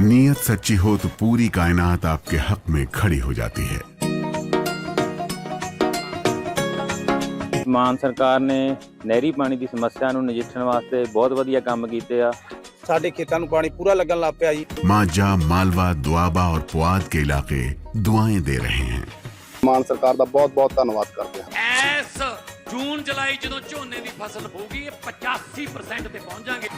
नीयत सच्ची हो तो पूरी कायनात आपके हक में खड़ी हो जाती है। ਮਾਨ ਸਰਕਾਰ ਨੇ ਨਹਿਰੀ ਪਾਣੀ ਦੀ ਸਮੱਸਿਆ ਨੂੰ ਨਜਿੱਠਣ ਵਾਸਤੇ ਬਹੁਤ ਵਧੀਆ ਕੰਮ ਕੀਤੇ ਆ। ਸਾਡੇ ਖੇਤਾਂ ਨੂੰ ਪਾਣੀ ਪੂਰਾ ਲੱਗਣ ਲੱਗ ਪਿਆ ਜੀ। माजा, मालवा, दुआबा और पुआध के इलाके दुआएं दे रहे हैं। ਮਾਨ ਸਰਕਾਰ ਦਾ ਬਹੁਤ ਬਹੁਤ ਧੰਨਵਾਦ ਕਰਦੇ ਹਾਂ। ਐਸ ਜੂਨ ਜੁਲਾਈ ਜਦੋਂ ਝੋਨੇ ਦੀ ਫਸਲ ਹੋਊਗੀ ਇਹ 85% ਤੇ पहुंच जाएंगे।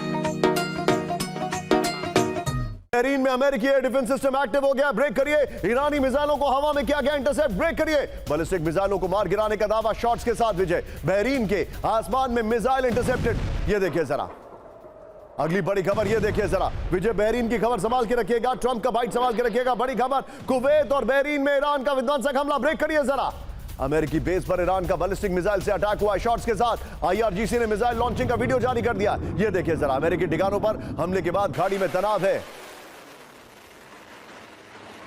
बहरीन में अमेरिकी एयर डिफेंस सिस्टम एक्टिव हो गया। ब्रेक करिए। ईरानी मिसाइलों को हवा में किया गया इंटरसेप्ट। ब्रेक करिए। बैलिस्टिक मिसाइलों को मार गिराने का दावा शॉट्स के साथ विजय। बहरीन के आसमान में मिसाइल इंटरसेप्टेड। ये देखिए जरा अगली बड़ी खबर, ये देखिए जरा विजय बहरीन की खबर संभाल के रखिएगा। ट्रंप का बाइट संभाल के रखिएगा। बड़ी खबर कुवैत और बहरीन में ईरान का विध्वंसक हमला। ब्रेक करिए जरा। अमेरिकी बेस पर ईरान का बैलिस्टिक मिसाइल से अटैक हुआ। शॉट्स के साथ आईआरजीसी ने मिसाइल लॉन्चिंग का वीडियो जारी कर दिया। ये देखिए जरा अमेरिकी ठिकानों पर हमले के बाद घाटी में तनाव है।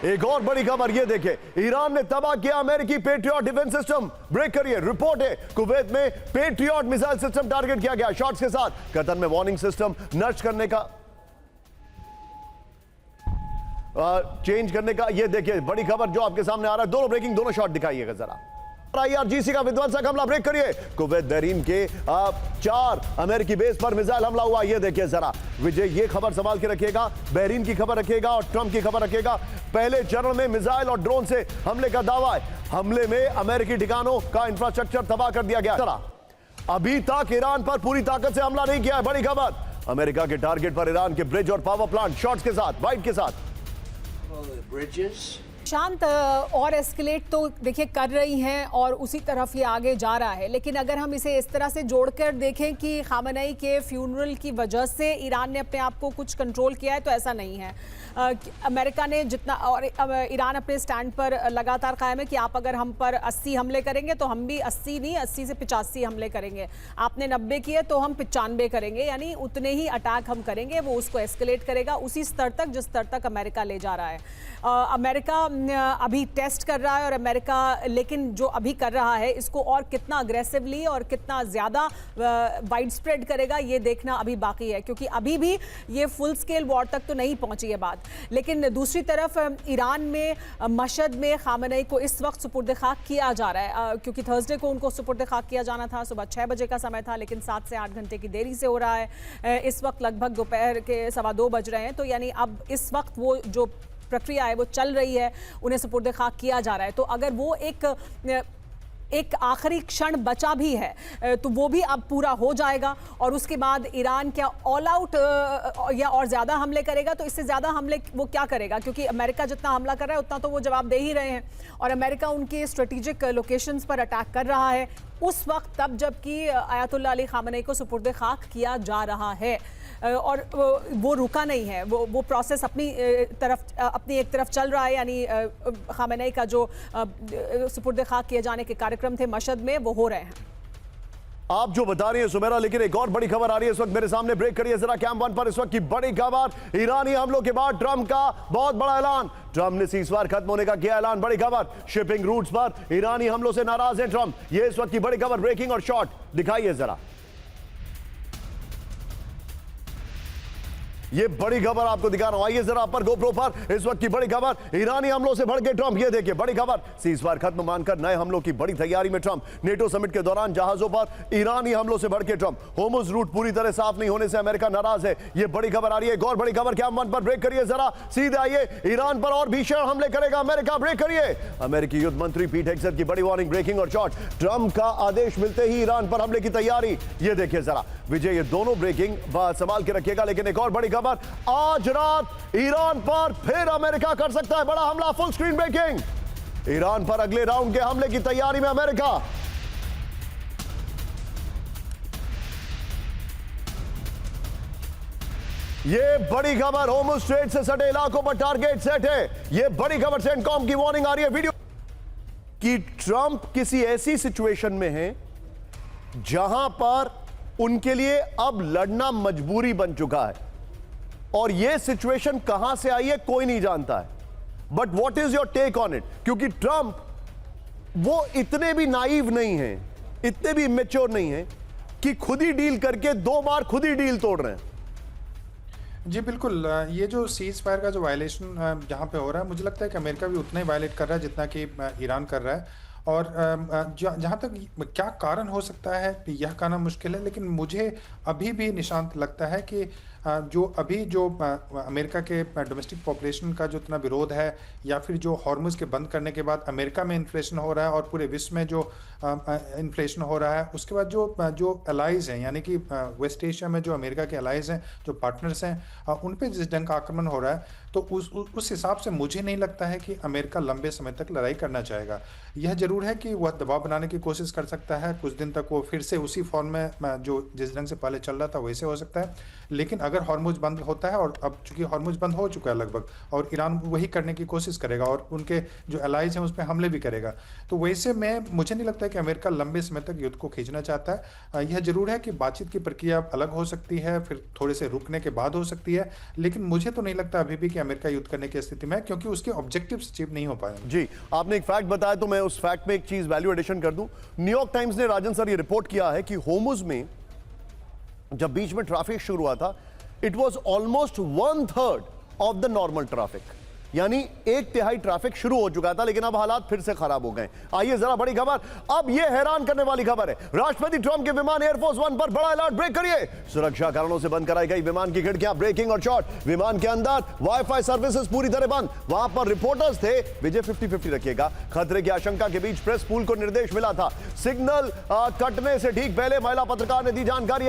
एक और बड़ी खबर, ये देखिए ईरान ने तबाह किया अमेरिकी पेट्रियट डिफेंस सिस्टम। ब्रेक करिए। रिपोर्ट है कुवैत में पेट्रियट मिसाइल सिस्टम टारगेट किया गया। शॉट्स के साथ कतर में वार्निंग सिस्टम नष्ट करने का चेंज करने का। ये देखिए बड़ी खबर जो आपके सामने आ रहा है। दोनों ब्रेकिंग, दोनों शॉट दिखाइएगा जरा। आईआरजीसी का विध्वंसक हमला। ब्रेक करिए। कुवैत बहरीन के 4 अमेरिकी बेस पर मिसाइल हमला हुआ। ये देखिए जरा विजय, ये खबर संभाल के रखिएगा। बहरीन की खबर रखिएगा और ट्रंप की खबर रखिएगा। पहले चरण में मिसाइल और ड्रोन से हमले का दावा है। हमले में अमेरिकी ठिकानों का इंफ्रास्ट्रक्चर तबाह कर दिया गया। जरा अभी तक ईरान पर पूरी ताकत से हमला नहीं किया है। बड़ी खबर अमेरिका के टारगेट पर ईरान के ब्रिज और पावर प्लांट। शॉट्स के साथ, वाइट के साथ। शांत और एस्केलेट तो देखिए कर रही हैं और उसी तरफ ये आगे जा रहा है। लेकिन अगर हम इसे इस तरह से जोड़कर देखें कि खामेनेई के फ्यूनरल की वजह से ईरान ने अपने आप को कुछ कंट्रोल किया है, तो ऐसा नहीं है। अमेरिका ने जितना और ईरान अपने स्टैंड पर लगातार कायम है कि आप अगर हम पर 80 हमले करेंगे तो हम भी 80 नहीं 80 से 85 हमले करेंगे। आपने 90 किए तो हम 95 करेंगे, यानी उतने ही अटैक हम करेंगे। वो उसको एस्केलेट करेगा उसी स्तर तक जिस स्तर तक अमेरिका ले जा रहा है। अमेरिका अभी टेस्ट कर रहा है और अमेरिका लेकिन जो अभी कर रहा है इसको और कितना अग्रेसिवली और कितना ज़्यादा वाइड स्प्रेड करेगा ये देखना अभी बाकी है, क्योंकि अभी भी ये फुल स्केल वॉर तक तो नहीं पहुंची है बात। लेकिन दूसरी तरफ ईरान में मशहद में खामेनेई को इस वक्त सुपुर्द खाक किया जा रहा है, क्योंकि थर्सडे को उनको सुपुर्द खाक किया जाना था। सुबह 6 बजे का समय था, लेकिन 7 से 8 घंटे की देरी से हो रहा है। इस वक्त लगभग दोपहर के 2:15 बज रहे हैं, तो यानी अब इस वक्त वो जो प्रक्रिया है वो चल रही है, उन्हें सुपुर्द खाक किया जा रहा है। तो अगर वो एक आखिरी क्षण बचा भी है तो वो भी अब पूरा हो जाएगा और उसके बाद ईरान क्या ऑल आउट या और ज़्यादा हमले करेगा, तो इससे ज़्यादा हमले वो क्या करेगा, क्योंकि अमेरिका जितना हमला कर रहा है उतना तो वो जवाब दे ही रहे हैं और अमेरिका उनके स्ट्रेटेजिक लोकेशंस पर अटैक कर रहा है उस वक्त, तब जबकि आयतुल्लाह अली खामेनेई को सुपुर्द खाक किया जा रहा है और वो रुका नहीं है। वो प्रोसेस अपनी एक तरफ चल रहा है, यानी खामेनेई का जो सुपुर्द खाक किए जाने के कार्यक्रम थे मशहद में वो हो रहे हैं। आप जो बता रही है सुमेरा, लेकिन एक और बड़ी खबर आ रही है इस वक्त मेरे सामने। ब्रेक करिए जरा कैंप 1 पर। इस वक्त की बड़ी खबर, ईरानी हमलों के बाद ट्रंप का बहुत बड़ा ऐलान। ट्रंप ने सीजफायर खत्म होने का किया ऐलान। बड़ी खबर, शिपिंग रूट्स पर ईरानी हमलों से नाराज हैं ट्रंप। ये इस वक्त की बड़ी खबर। ब्रेकिंग और शॉर्ट दिखाइए जरा। ये बड़ी खबर आपको दिखा रहा हूं, आइए जरा पर गोप्रो पर। इस वक्त की बड़ी खबर, ईरानी हमलों से भड़के ट्रंप। ये देखिए बड़ी खबर, सीजफायर खत्म मानकर नए हमलों की बड़ी तैयारी में ट्रंप। नेटो समिट के दौरान जहाजों पर ईरानी हमलों से भड़के ट्रंप। होर्मुज रूट पूरी तरह साफ नहीं होने से अमेरिका नाराज है। ये बड़ी खबर आ रही है। एक और बड़ी खबर कैंप 1 पर। ब्रेक करिए जरा, सीधे आइए। ईरान पर और भीषण हमले करेगा अमेरिका। ब्रेक करिए। अमेरिकी युद्ध मंत्री पीट हेग्सेथ की बड़ी वार्निंग। ब्रेकिंग और शॉर्ट, ट्रंप का आदेश मिलते ही ईरान पर हमले की तैयारी। ये देखिए जरा विजय, ये दोनों ब्रेकिंग संभाल के रखिएगा। लेकिन एक और बड़ी खबर, आज रात ईरान पर फिर अमेरिका कर सकता है बड़ा हमला। फुल स्क्रीन ब्रेकिंग, ईरान पर अगले राउंड के हमले की तैयारी में अमेरिका। ये बड़ी खबर, होर्मुज स्ट्रेट से सटे इलाकों पर टारगेट सेट है। ये बड़ी खबर, सेंटकॉम की वार्निंग आ रही है वीडियो कि ट्रंप किसी ऐसी सिचुएशन में है जहां पर उनके लिए अब लड़ना मजबूरी बन चुका है और यह सिचुएशन कहां से आई है कोई नहीं जानता है। But what is your take on it? क्योंकि ट्रंप वो इतने भी नाइव नहीं है, इतने भी इमेच्योर नहीं है कि खुद ही डील करके 2 बार खुद ही डील तोड़ रहे हैं। जी बिल्कुल, ये जो सीज फायर का जो वायलेशन जहाँ पे हो रहा है, मुझे लगता है कि अमेरिका भी उतना ही वायलेट कर रहा है जितना कि ईरान कर रहा है। और जहाँ तक क्या कारण हो सकता है यह कहना मुश्किल है, लेकिन मुझे अभी भी निशांत लगता है कि जो अमेरिका के डोमेस्टिक पॉपुलेशन का जो इतना विरोध है, या फिर जो हॉर्मुज के बंद करने के बाद अमेरिका में इन्फ्लेशन हो रहा है और पूरे विश्व में जो इन्फ्लेशन हो रहा है, उसके बाद जो अलाइज हैं, यानी कि वेस्ट एशिया में जो अमेरिका के अलाइज हैं, जो पार्टनर्स हैं, उन पे जिस ढंग का आक्रमण हो रहा है, तो उस हिसाब से मुझे नहीं लगता है कि अमेरिका लंबे समय तक लड़ाई करना चाहेगा। यह जरूर है कि वह दबाव बनाने की कोशिश कर सकता है, कुछ दिन तक वो फिर से उसी फॉर्म में जो जिस ढंग से पहले चल रहा था वैसे हो सकता है। लेकिन अगर हॉर्मुज बंद होता है, और अब चूंकि हॉर्मुज बंद हो चुका है लगभग, और ईरान वही करने की कोशिश करेगा और उनके जो अलाइज हैं उस पर हमले भी करेगा, तो वैसे में मुझे नहीं लगता है कि अमेरिका लंबे समय तक युद्ध को खींचना चाहता है। यह जरूर है कि बातचीत की प्रक्रिया अलग हो सकती है, फिर थोड़े से रुकने के बाद हो सकती है, लेकिन मुझे तो नहीं लगता अभी भी कि अमेरिका युद्ध करने की स्थिति में है, क्योंकि उसके ऑब्जेक्टिव्स अचीव नहीं हो पाए। जी, आपने एक फैक्ट बताया तो मैं उस फैक्ट में एक चीज वैल्यू एडिशन कर दूं। न्यूयॉर्क टाइम्स ने, राजन सर, ये रिपोर्ट किया है कि होर्मुज में जब बीच में ट्रैफिक शुरू हुआ था, it was almost 1/3 of the normal traffic, यानी 1/3 ट्रैफिक शुरू हो चुका था, लेकिन अब हालात फिर से खराब हो गए। आइए जरा बड़ी खबर, अब यह हैरान करने वाली खबर है। राष्ट्रपति ट्रंप के विमान एयरफोर्स 1 पर बड़ा अलर्ट, ब्रेक करिए। सुरक्षा कारणों से बंद कराई गई विमान की खिड़कियां, ब्रेकिंग और शॉट। विमान के अंदर वाईफाई सर्विसेज पूरी तरह बंद। वहां पर रिपोर्टर्स थे, विजय 50-50 रखिएगा। खतरे की आशंका के बीच प्रेस पूल को निर्देश मिला था। सिग्नल कटने से ठीक पहले महिला पत्रकार ने दी जानकारी।